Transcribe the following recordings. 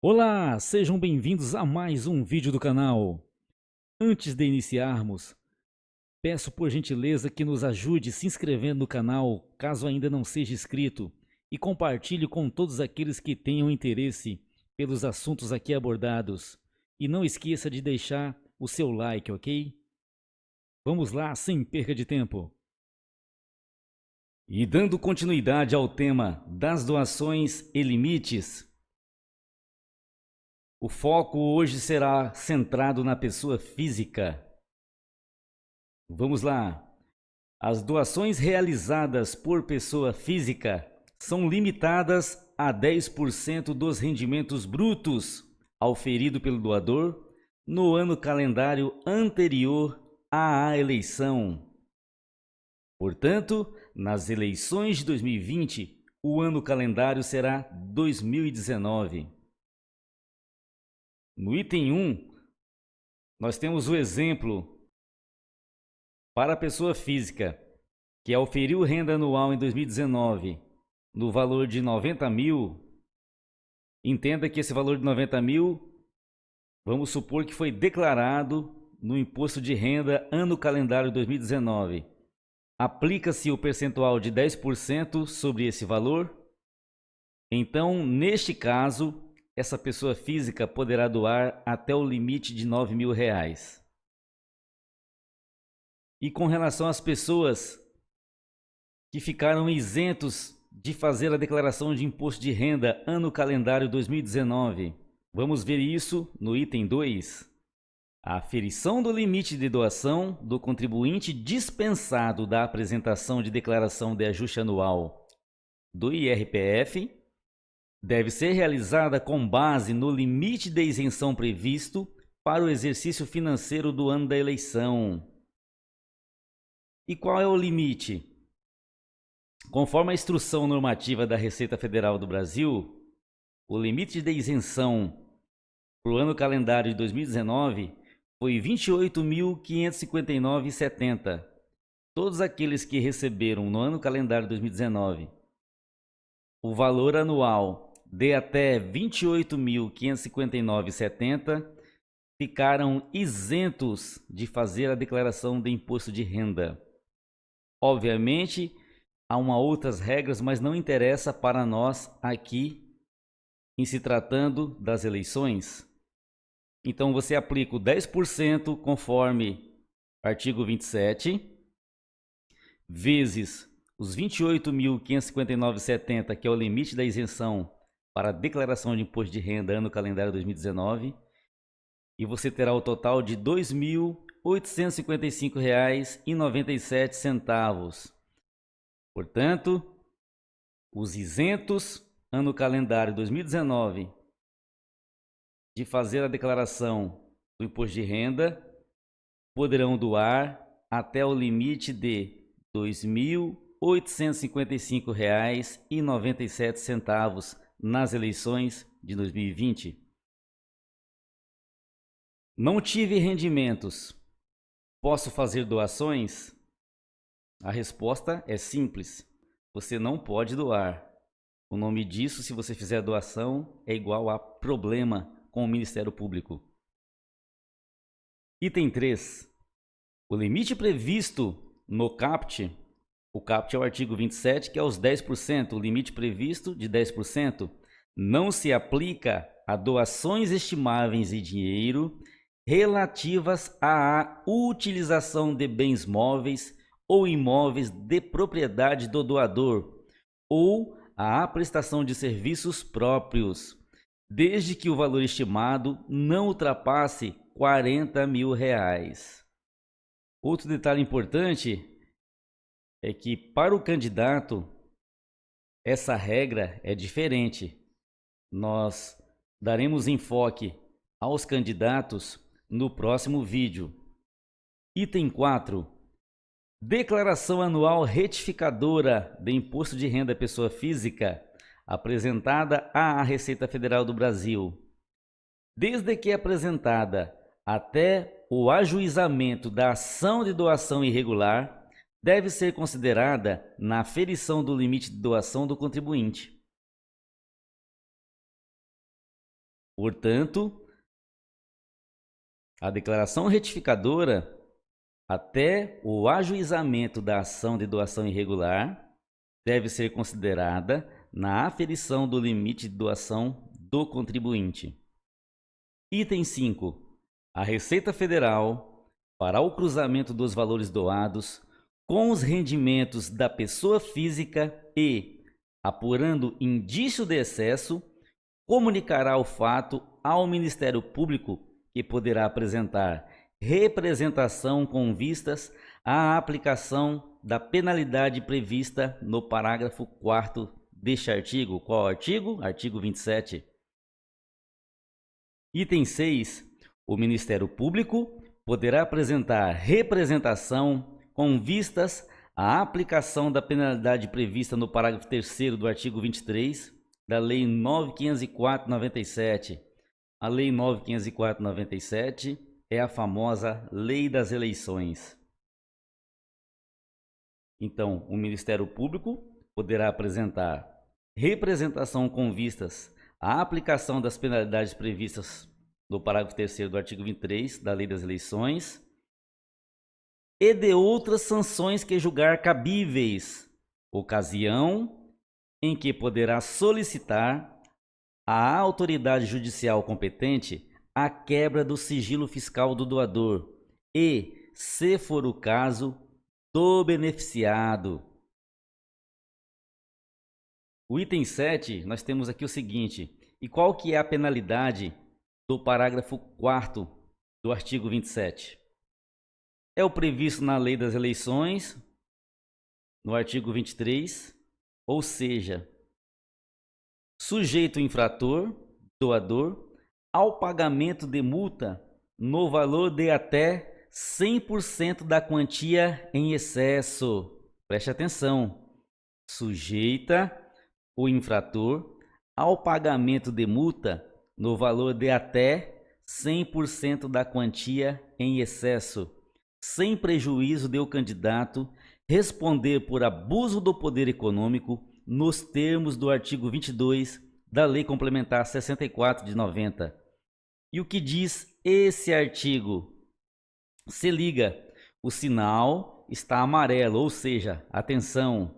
Olá, sejam bem-vindos a mais um vídeo do canal. Antes de iniciarmos, peço por gentileza que nos ajude se inscrevendo no canal, caso ainda não seja inscrito, e compartilhe com todos aqueles que tenham interesse pelos assuntos aqui abordados. E não esqueça de deixar o seu like, ok? Vamos lá, sem perca de tempo. E dando continuidade ao tema das doações e limites, o foco hoje será centrado na pessoa física. Vamos lá. As doações realizadas por pessoa física são limitadas a 10% dos rendimentos brutos auferido pelo doador no ano calendário anterior à eleição. Portanto, nas eleições de 2020, o ano calendário será 2019. No item 1, nós temos o exemplo para a pessoa física que auferiu renda anual em 2019 no valor de 90 mil. Entenda que esse valor de 90 mil, vamos supor que foi declarado no imposto de renda ano calendário 2019. Aplica-se o percentual de 10% sobre esse valor. Então, neste caso, essa pessoa física poderá doar até o limite de 9 mil reais. E com relação às pessoas que ficaram isentos de fazer a declaração de imposto de renda ano calendário 2019, vamos ver isso no item 2. A aferição do limite de doação do contribuinte dispensado da apresentação de declaração de ajuste anual do IRPF deve ser realizada com base no limite de isenção previsto para o exercício financeiro do ano da eleição. E qual é o limite? Conforme a Instrução Normativa da Receita Federal do Brasil, o limite de isenção para o ano calendário de 2019 foi R$ 28.559,70. Todos aqueles que receberam no ano calendário de 2019 o valor anual de até R$ 28.559,70 ficaram isentos de fazer a declaração de imposto de renda. Obviamente, há outras regras, mas não interessa para nós aqui em se tratando das eleições. Então você aplica o 10% conforme artigo 27, vezes os R$ 28.559,70, que é o limite da isenção para a declaração de imposto de renda ano calendário 2019, e você terá o total de R$ 2.855,97. Portanto, os isentos ano calendário 2019 de fazer a declaração do imposto de renda poderão doar até o limite de R$ 2.855,97 nas eleições de 2020. Não tive rendimentos, posso fazer doações? A resposta é simples, você não pode doar. O nome disso, se você fizer doação, é igual a problema com o Ministério Público. Item 3. O limite previsto no CAPT, o CAPT é o artigo 27, que é os 10%, o limite previsto de 10%, não se aplica a doações estimáveis em dinheiro relativas à utilização de bens móveis ou imóveis de propriedade do doador, ou à prestação de serviços próprios, desde que o valor estimado não ultrapasse R$ 40 mil. Outro detalhe importante é que para o candidato essa regra é diferente. Nós daremos enfoque aos candidatos no próximo vídeo. Item 4. Declaração anual retificadora de imposto de renda pessoa física apresentada à Receita Federal do Brasil. Desde que apresentada até o ajuizamento da ação de doação irregular, deve ser considerada na aferição do limite de doação do contribuinte. Portanto, a declaração retificadora, até o ajuizamento da ação de doação irregular, deve ser considerada na aferição do limite de doação do contribuinte. Item 5. A Receita Federal fará o cruzamento dos valores doados com os rendimentos da pessoa física e, apurando indício de excesso, comunicará o fato ao Ministério Público, que poderá apresentar representação com vistas à aplicação da penalidade prevista no parágrafo 4º deste artigo. Qual artigo? Artigo 27. Item 6. O Ministério Público poderá apresentar representação com vistas à aplicação da penalidade prevista no parágrafo 3º do artigo 23 da Lei 9.504/97. A Lei 9.504/97 é a famosa Lei das Eleições. Então, o Ministério Público poderá apresentar representação com vistas à aplicação das penalidades previstas no parágrafo 3º do artigo 23 da Lei das Eleições e de outras sanções que julgar cabíveis, ocasião em que poderá solicitar à autoridade judicial competente a quebra do sigilo fiscal do doador e, se for o caso, do beneficiado. O item 7, nós temos aqui o seguinte: e qual que é a penalidade do parágrafo 4º do artigo 27? É o previsto na Lei das Eleições, no artigo 23, ou seja, sujeito infrator, doador, ao pagamento de multa no valor de até 100% da quantia em excesso. Preste atenção. Sujeita o infrator ao pagamento de multa no valor de até 100% da quantia em excesso, sem prejuízo de o candidato responder por abuso do poder econômico nos termos do artigo 22 da Lei Complementar 64 de 90. E o que diz esse artigo? Se liga, o sinal está amarelo, ou seja, atenção.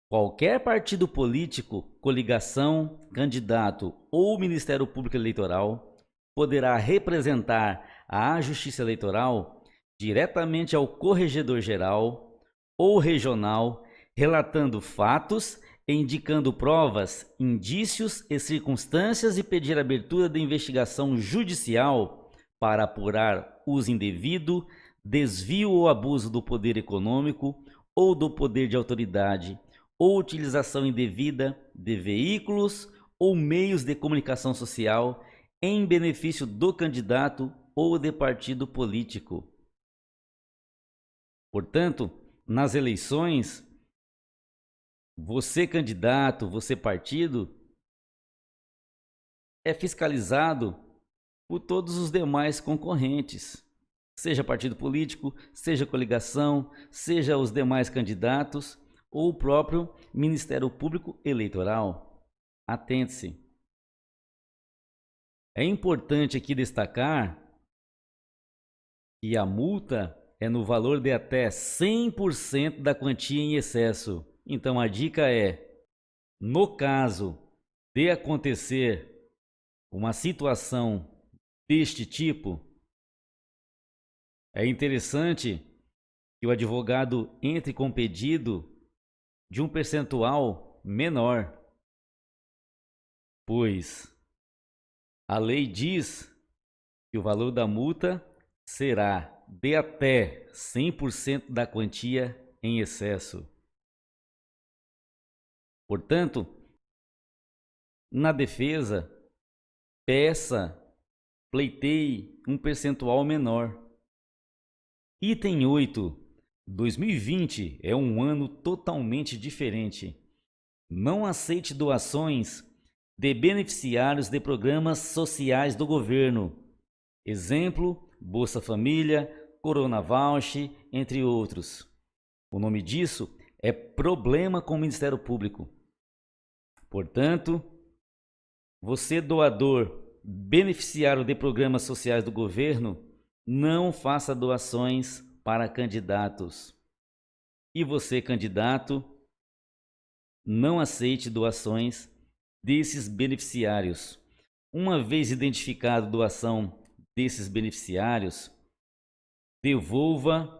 Qualquer partido político, coligação, candidato ou Ministério Público Eleitoral poderá representar à Justiça Eleitoral diretamente ao Corregedor Geral ou Regional, relatando fatos, indicando provas, indícios e circunstâncias e pedir abertura de investigação judicial para apurar uso indevido, desvio ou abuso do poder econômico ou do poder de autoridade, ou utilização indevida de veículos ou meios de comunicação social em benefício do candidato ou de partido político. Portanto, nas eleições, você candidato, você partido, é fiscalizado por todos os demais concorrentes, seja partido político, seja coligação, seja os demais candidatos ou o próprio Ministério Público Eleitoral. Atente-se. É importante aqui destacar que a multa é no valor de até 100% da quantia em excesso. Então a dica é, no caso de acontecer uma situação deste tipo, é interessante que o advogado entre com pedido de um percentual menor, pois a lei diz que o valor da multa será de até 100% da quantia em excesso. Portanto, na defesa, pleiteie um percentual menor. Item 8. 2020 é um ano totalmente diferente. Não aceite doações de beneficiários de programas sociais do governo. Exemplo, Bolsa Família, Corona Voucher, entre outros. O nome disso é problema com o Ministério Público. Portanto, Você, doador, beneficiário de programas sociais do governo, não faça doações para candidatos. E você, candidato, não aceite doações desses beneficiários. Uma vez identificado a doação desses beneficiários, devolva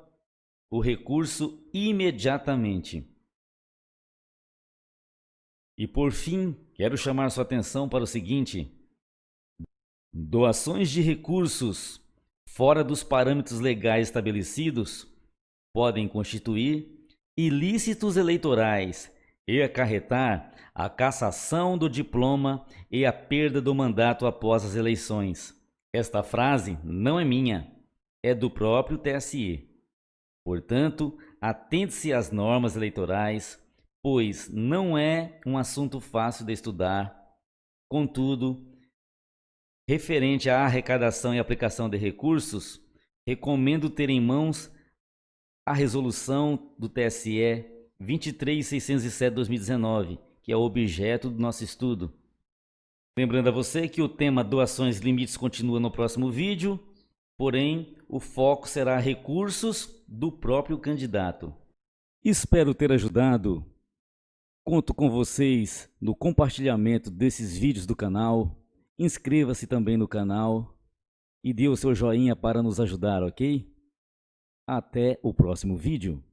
o recurso imediatamente. E por fim, quero chamar sua atenção para o seguinte: doações de recursos fora dos parâmetros legais estabelecidos podem constituir ilícitos eleitorais e acarretar a cassação do diploma e a perda do mandato após as eleições. Esta frase não é minha, é do próprio TSE. Portanto, atente-se às normas eleitorais, pois não é um assunto fácil de estudar. Contudo, referente à arrecadação e aplicação de recursos, recomendo ter em mãos a resolução do TSE 23.607/2019, que é o objeto do nosso estudo. Lembrando a você que o tema doações e limites continua no próximo vídeo, porém o foco será recursos do próprio candidato. Espero ter ajudado. Conto com vocês no compartilhamento desses vídeos do canal. Inscreva-se também no canal e dê o seu joinha para nos ajudar, ok? Até o próximo vídeo.